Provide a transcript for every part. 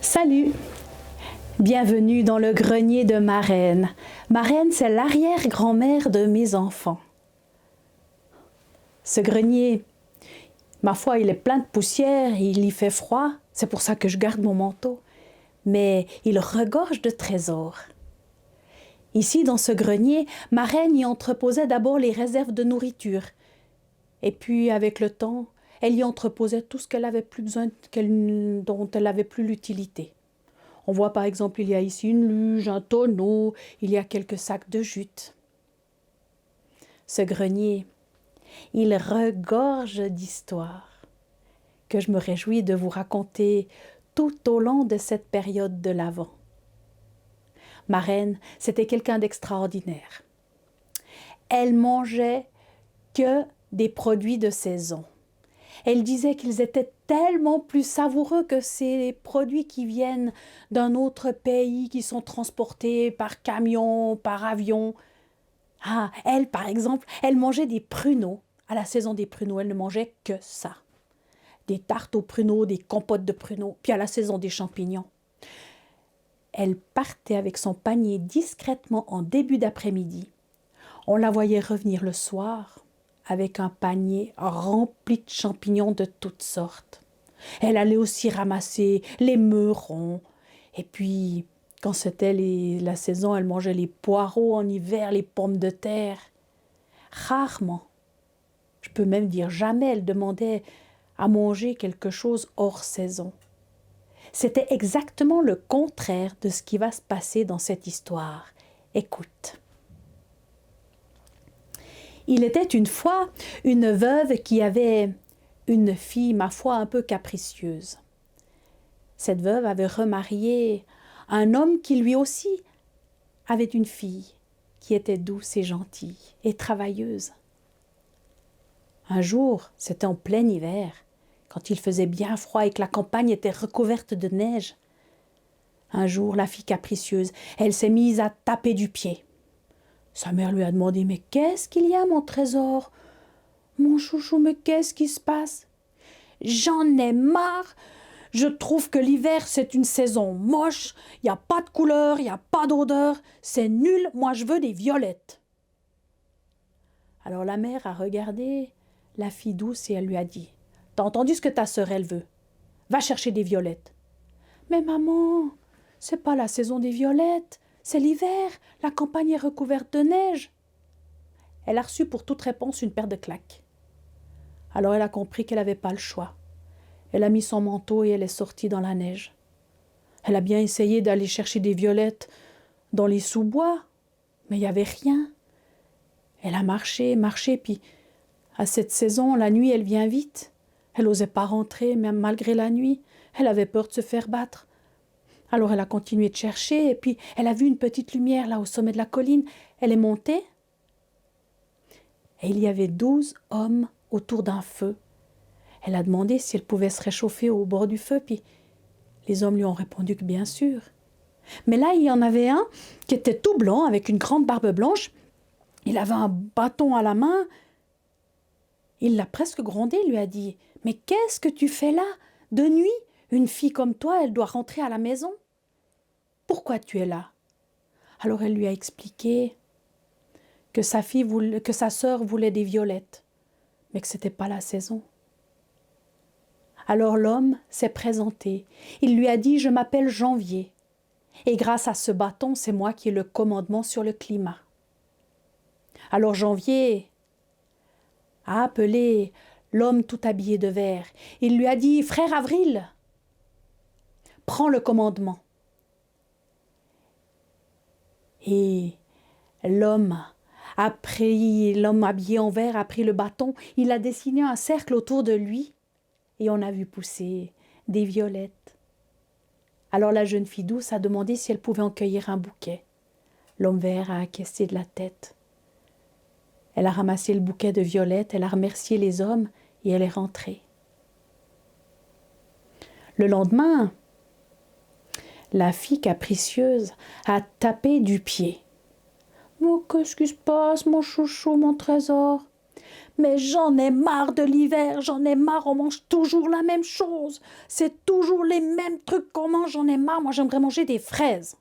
Salut! Bienvenue dans le grenier de Marraine. Marraine, c'est l'arrière-grand-mère de mes enfants. Ce grenier, ma foi, il est plein de poussière, il y fait froid, c'est pour ça que je garde mon manteau. Mais il regorge de trésors. Ici, dans ce grenier, Marraine y entreposait d'abord les réserves de nourriture. Et puis, avec le temps, elle y entreposait tout ce qu'elle avait plus besoin, dont elle n'avait plus l'utilité. On voit par exemple, il y a ici une luge, un tonneau, il y a quelques sacs de jute. Ce grenier, il regorge d'histoires que je me réjouis de vous raconter tout au long de cette période de l'Avent. Marraine, c'était quelqu'un d'extraordinaire. Elle mangeait que des produits de saison. Elle disait qu'ils étaient tellement plus savoureux que ces produits qui viennent d'un autre pays, qui sont transportés par camion, par avion. Ah, elle, par exemple, elle mangeait des pruneaux. À la saison des pruneaux, elle ne mangeait que ça. Des tartes aux pruneaux, des compotes de pruneaux, puis à la saison des champignons. Elle partait avec son panier discrètement en début d'après-midi. On la voyait revenir le soir avec un panier rempli de champignons de toutes sortes. Elle allait aussi ramasser les meurons. Et puis, quand c'était la saison, elle mangeait les poireaux en hiver, les pommes de terre. Rarement, je peux même dire jamais, elle demandait à manger quelque chose hors saison. C'était exactement le contraire de ce qui va se passer dans cette histoire. Écoute. Il était une fois une veuve qui avait une fille, ma foi, un peu capricieuse. Cette veuve avait remarié un homme qui lui aussi avait une fille qui était douce et gentille et travailleuse. Un jour, c'était en plein hiver, quand il faisait bien froid et que la campagne était recouverte de neige. Un jour, la fille capricieuse, elle s'est mise à taper du pied. Sa mère lui a demandé « Mais qu'est-ce qu'il y a, mon trésor? Mon chouchou, mais qu'est-ce qui se passe? J'en ai marre. Je trouve que l'hiver, c'est une saison moche. Il n'y a pas de couleur, il n'y a pas d'odeur. C'est nul. Moi, je veux des violettes. » Alors la mère a regardé la fille douce et elle lui a dit « T'as entendu ce que ta sœur, elle veut? Va chercher des violettes. »« Mais maman, c'est pas la saison des violettes. C'est l'hiver, la campagne est recouverte de neige. » Elle a reçu pour toute réponse une paire de claques. Alors elle a compris qu'elle n'avait pas le choix. Elle a mis son manteau et elle est sortie dans la neige. Elle a bien essayé d'aller chercher des violettes dans les sous-bois, mais il n'y avait rien. Elle a marché, puis à cette saison, la nuit, elle vient vite. Elle n'osait pas rentrer, même malgré la nuit. Elle avait peur de se faire battre. Alors elle a continué de chercher et puis elle a vu une petite lumière là au sommet de la colline. Elle est montée et il y avait 12 hommes autour d'un feu. Elle a demandé si elle pouvait se réchauffer au bord du feu, puis les hommes lui ont répondu que bien sûr. Mais là, il y en avait un qui était tout blanc avec une grande barbe blanche. Il avait un bâton à la main. Il l'a presque grondé, lui a dit « Mais qu'est-ce que tu fais là, de nuit? Une fille comme toi, elle doit rentrer à la maison. Pourquoi tu es là ?» Alors elle lui a expliqué que sa sœur voulait des violettes, mais que ce n'était pas la saison. Alors l'homme s'est présenté. Il lui a dit « Je m'appelle Janvier, et grâce à ce bâton, c'est moi qui ai le commandement sur le climat. » Alors Janvier a appelé l'homme tout habillé de vert. Il lui a dit « Frère Avril, prends le commandement. » Et l'homme habillé en vert a pris le bâton, il a dessiné un cercle autour de lui et on a vu pousser des violettes. Alors la jeune fille douce a demandé si elle pouvait en cueillir un bouquet. L'homme vert a acquiescé de la tête. Elle a ramassé le bouquet de violettes, elle a remercié les hommes et elle est rentrée. Le lendemain, la fille capricieuse a tapé du pied. « Oh, qu'est-ce qui se passe, mon chouchou, mon trésor? Mais j'en ai marre de l'hiver, j'en ai marre, on mange toujours la même chose. C'est toujours les mêmes trucs qu'on mange, j'en ai marre, moi j'aimerais manger des fraises. »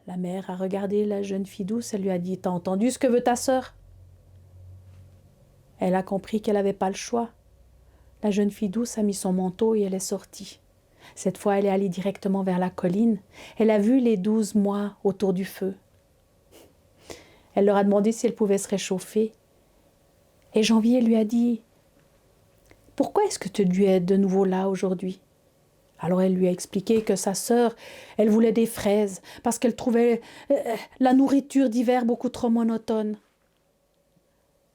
La mère a regardé la jeune fille douce, elle lui a dit « T'as entendu ce que veut ta sœur ?» Elle a compris qu'elle n'avait pas le choix. La jeune fille douce a mis son manteau et elle est sortie. Cette fois, elle est allée directement vers la colline. Elle a vu les 12 mois autour du feu. Elle leur a demandé si elle pouvait se réchauffer. Et Janvier lui a dit « Pourquoi est-ce que tu es de nouveau là aujourd'hui ?» Alors elle lui a expliqué que sa sœur, elle voulait des fraises parce qu'elle trouvait la nourriture d'hiver beaucoup trop monotone.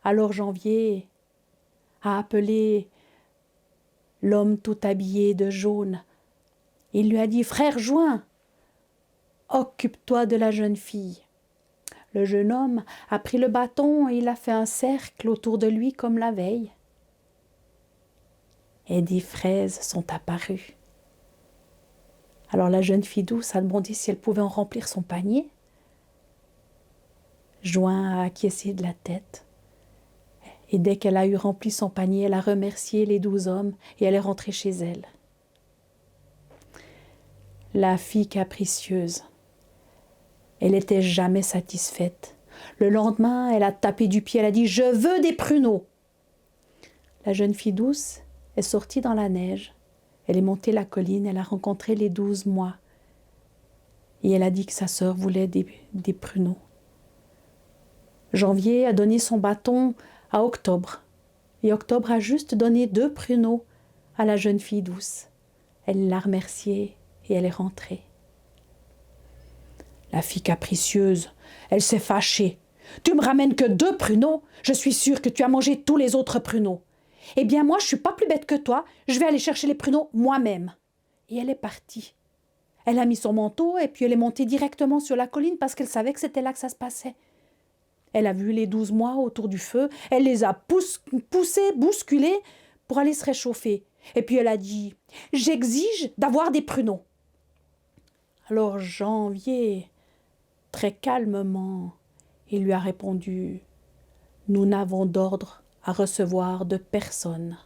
Alors Janvier a appelé l'homme tout habillé de jaune. Il lui a dit « Frère Joint, occupe-toi de la jeune fille. » Le jeune homme a pris le bâton et il a fait un cercle autour de lui comme la veille. Et des fraises sont apparues. Alors la jeune fille douce a demandé si elle pouvait en remplir son panier. Joint a acquiescé de la tête. Et dès qu'elle a eu rempli son panier, elle a remercié les 12 hommes et elle est rentrée chez elle. La fille capricieuse, elle n'était jamais satisfaite. Le lendemain, elle a tapé du pied, elle a dit « Je veux des pruneaux !» La jeune fille douce est sortie dans la neige. Elle est montée la colline, elle a rencontré les 12 mois. Et elle a dit que sa sœur voulait des pruneaux. Janvier a donné son bâton à Octobre. Et Octobre a juste donné 2 pruneaux à la jeune fille douce. Elle l'a remerciée et elle est rentrée. La fille capricieuse, elle s'est fâchée. « Tu me ramènes que 2 pruneaux? Je suis sûre que tu as mangé tous les autres pruneaux. Eh bien moi, je ne suis pas plus bête que toi, je vais aller chercher les pruneaux moi-même. » Et elle est partie. Elle a mis son manteau et puis elle est montée directement sur la colline parce qu'elle savait que c'était là que ça se passait. Elle a vu les 12 mois autour du feu, elle les a poussés, bousculés pour aller se réchauffer. Et puis elle a dit « J'exige d'avoir des pruneaux. » Alors Janvier, très calmement, il lui a répondu « Nous n'avons d'ordre à recevoir de personne. »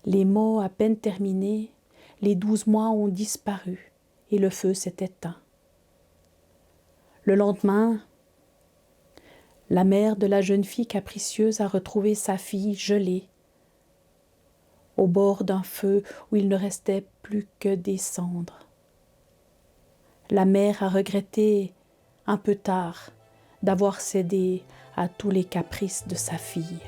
Les mots à peine terminés, les 12 mois ont disparu et le feu s'est éteint. Le lendemain, la mère de la jeune fille capricieuse a retrouvé sa fille gelée au bord d'un feu où il ne restait plus que des cendres. La mère a regretté un peu tard d'avoir cédé à tous les caprices de sa fille.